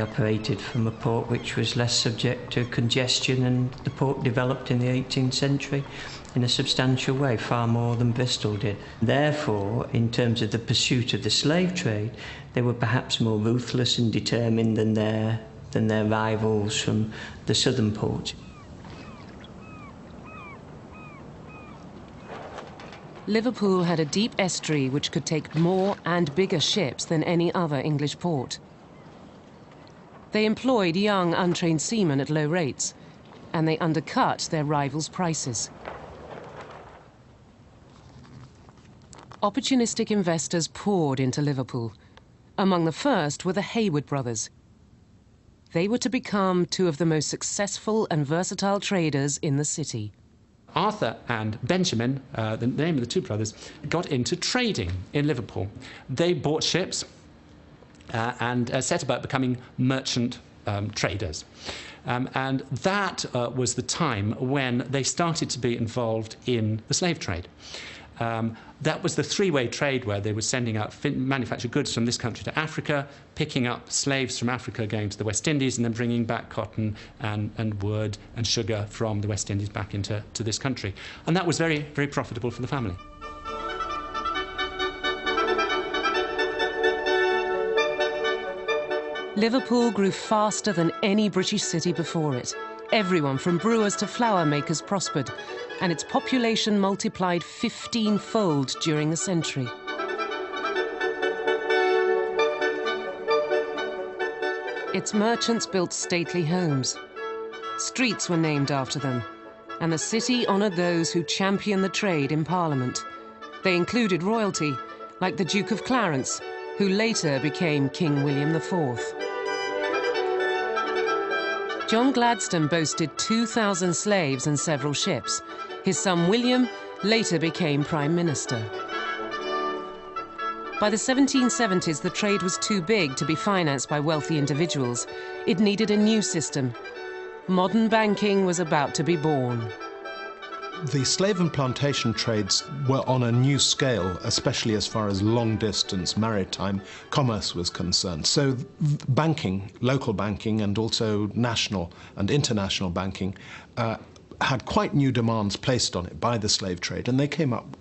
They operated from a port which was less subject to congestion, and the port developed in the 18th century in a substantial way, far more than Bristol did. Therefore, in terms of the pursuit of the slave trade, they were perhaps more ruthless and determined than their rivals from the southern ports. Liverpool had a deep estuary which could take more and bigger ships than any other English port. They employed young, untrained seamen at low rates, and they undercut their rivals' prices. Opportunistic investors poured into Liverpool. Among the first were the Hayward brothers. They were to become two of the most successful and versatile traders in the city. Arthur and Benjamin, the name of the two brothers, got into trading in Liverpool. They bought ships and set about becoming merchant traders. And that was the time when they started to be involved in the slave trade. That was the three-way trade where they were sending out manufactured goods from this country to Africa, picking up slaves from Africa going to the West Indies, and then bringing back cotton and wood and sugar from the West Indies back into this country. And that was very, very profitable for the family. Liverpool grew faster than any British city before it. Everyone from brewers to flour makers prospered, and its population multiplied 15-fold during the century. Its merchants built stately homes. Streets were named after them, and the city honoured those who championed the trade in Parliament. They included royalty, like the Duke of Clarence, who later became King William IV. John Gladstone boasted 2,000 slaves and several ships. His son William later became Prime Minister. By the 1770s, the trade was too big to be financed by wealthy individuals. It needed a new system. Modern banking was about to be born. The slave and plantation trades were on a new scale, especially as far as long-distance maritime commerce was concerned. So banking, local banking, and also national and international banking had quite new demands placed on it by the slave trade, and they came up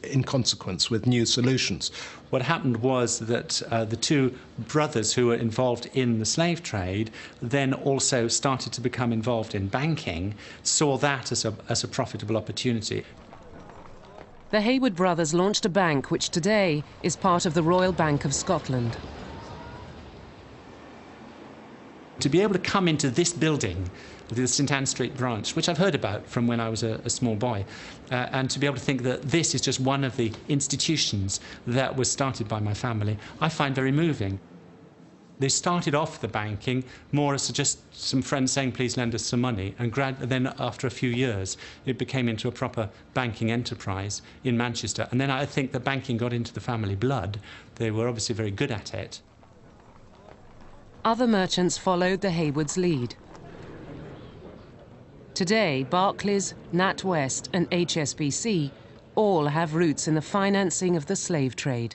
in consequence with new solutions. What happened was that the two brothers who were involved in the slave trade then also started to become involved in banking, saw that as a profitable opportunity. The Hayward brothers launched a bank which today is part of the Royal Bank of Scotland. To be able to come into this building, the St Anne Street branch, which I've heard about from when I was a small boy, and to be able to think that this is just one of the institutions that was started by my family, I find very moving. They started off the banking more as just some friends saying, please lend us some money, and then after a few years, it became into a proper banking enterprise in Manchester. And then I think the banking got into the family blood. They were obviously very good at it. Other merchants followed the Haywards' lead. Today, Barclays, NatWest and HSBC all have roots in the financing of the slave trade.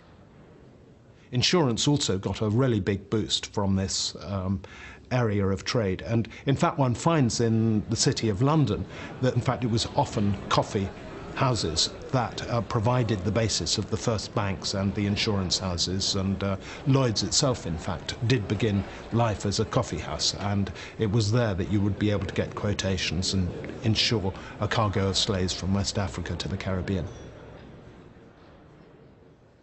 Insurance also got a really big boost from this area of trade. And in fact, one finds in the city of London that in fact it was often coffee houses that provided the basis of the first banks and the insurance houses, and Lloyd's itself in fact did begin life as a coffee house, and it was there that you would be able to get quotations and insure a cargo of slaves from West Africa to the Caribbean.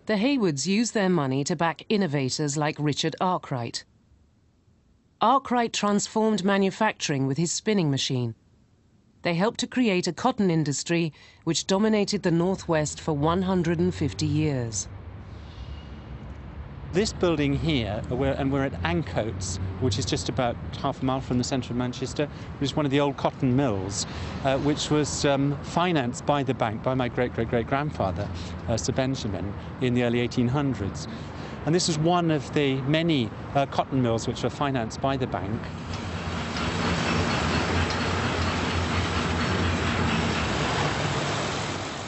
The Haywards used their money to back innovators like Richard Arkwright. Arkwright transformed manufacturing with his spinning machine. They helped to create a cotton industry which dominated the Northwest for 150 years. This building here, and we're at Ancoats, which is just about half a mile from the centre of Manchester, which is one of the old cotton mills, which was financed by the bank, by my great-great-great-grandfather, Sir Benjamin, in the early 1800s. And this is one of the many cotton mills which were financed by the bank.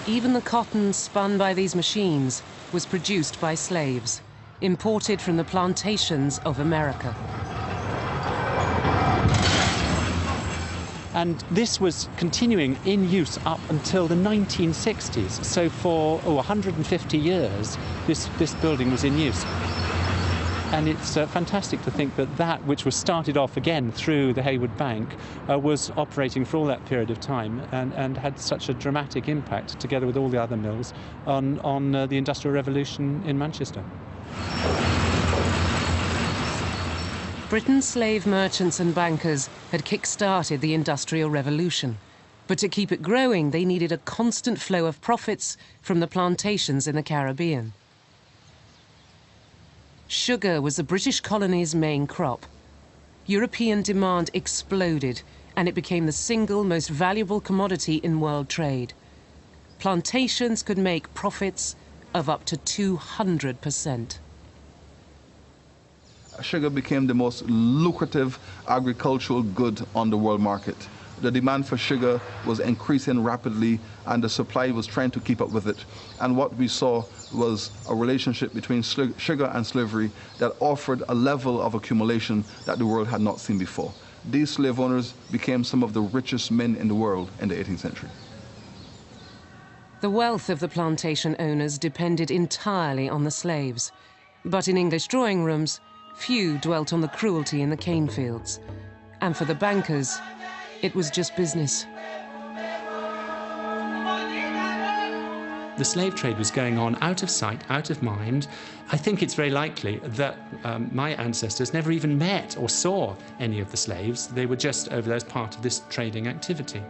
Even the cotton spun by these machines was produced by slaves, imported from the plantations of America. And this was continuing in use up until the 1960s. So for 150 years, this building was in use. And it's fantastic to think that that which was started off again through the Haywood Bank was operating for all that period of time and had such a dramatic impact, together with all the other mills, on the Industrial Revolution in Manchester. Britain's slave merchants and bankers had kick-started the Industrial Revolution. But to keep it growing, they needed a constant flow of profits from the plantations in the Caribbean. Sugar was the British colony's main crop. European demand exploded, and it became the single most valuable commodity in world trade. Plantations could make profits of up to 200%. Sugar became the most lucrative agricultural good on the world market. The demand for sugar was increasing rapidly, and the supply was trying to keep up with it. And what we saw was a relationship between sugar and slavery that offered a level of accumulation that the world had not seen before. These slave owners became some of the richest men in the world in the 18th century. The wealth of the plantation owners depended entirely on the slaves. But in English drawing rooms, few dwelt on the cruelty in the cane fields. And for the bankers, it was just business. The slave trade was going on out of sight, out of mind. I think it's very likely that my ancestors never even met or saw any of the slaves. They were just over there as part of this trading activity.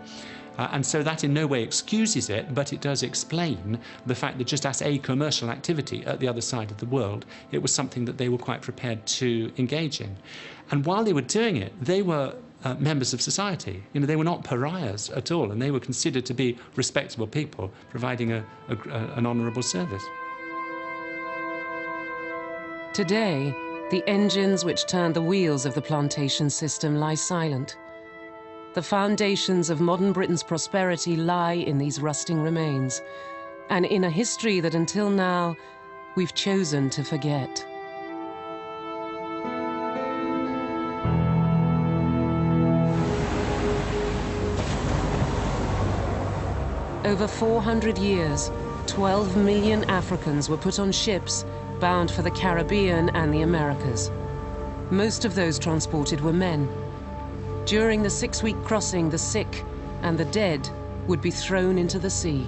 And so that in no way excuses it, but it does explain the fact that just as a commercial activity at the other side of the world, it was something that they were quite prepared to engage in. And while they were doing it, they were members of society. You know, they were not pariahs at all, and they were considered to be respectable people, providing an honourable service. Today, the engines which turned the wheels of the plantation system lie silent. The foundations of modern Britain's prosperity lie in these rusting remains, and in a history that until now we've chosen to forget. Over 400 years, 12 million Africans were put on ships bound for the Caribbean and the Americas. Most of those transported were men. During the 6-week crossing, the sick and the dead would be thrown into the sea.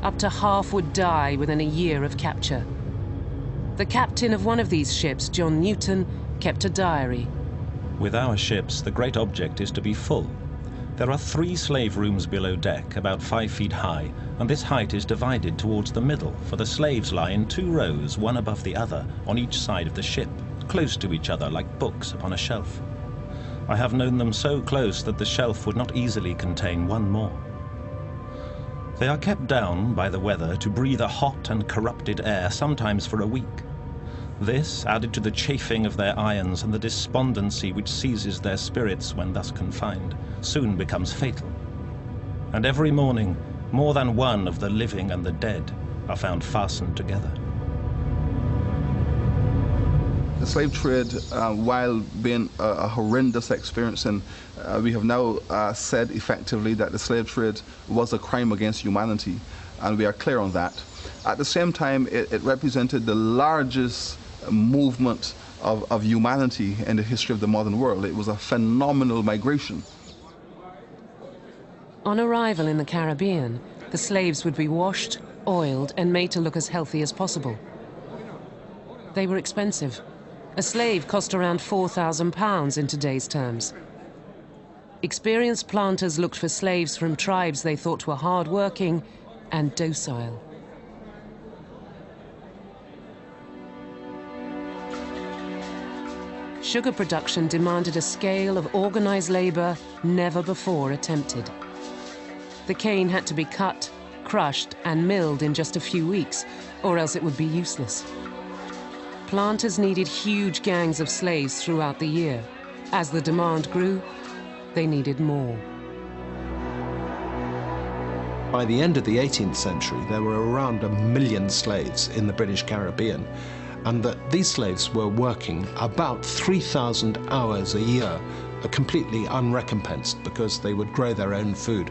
Up to half would die within a year of capture. The captain of one of these ships, John Newton, kept a diary. With our ships, the great object is to be full. There are 3 slave rooms below deck, about 5 feet high, and this height is divided towards the middle, for the slaves lie in 2 rows, one above the other, on each side of the ship, close to each other like books upon a shelf. I have known them so close that the shelf would not easily contain one more. They are kept down by the weather to breathe a hot and corrupted air, sometimes for a week. This, added to the chafing of their irons and the despondency which seizes their spirits when thus confined, soon becomes fatal. And every morning, more than one of the living and the dead are found fastened together. The slave trade, while being a horrendous experience, and we have now said effectively that the slave trade was a crime against humanity, and we are clear on that. At the same time, it represented the largest movement of humanity in the history of the modern world. It was a phenomenal migration. On arrival in the Caribbean, the slaves would be washed, oiled, and made to look as healthy as possible. They were expensive. A slave cost around £4,000 in today's terms. Experienced planters looked for slaves from tribes they thought were hard-working and docile. Sugar production demanded a scale of organized labor never before attempted. The cane had to be cut, crushed, and milled in just a few weeks, or else it would be useless. Planters needed huge gangs of slaves throughout the year. As the demand grew, they needed more. By the end of the 18th century, there were around 1 million slaves in the British Caribbean, and that these slaves were working about 3,000 hours a year completely unrecompensed because they would grow their own food.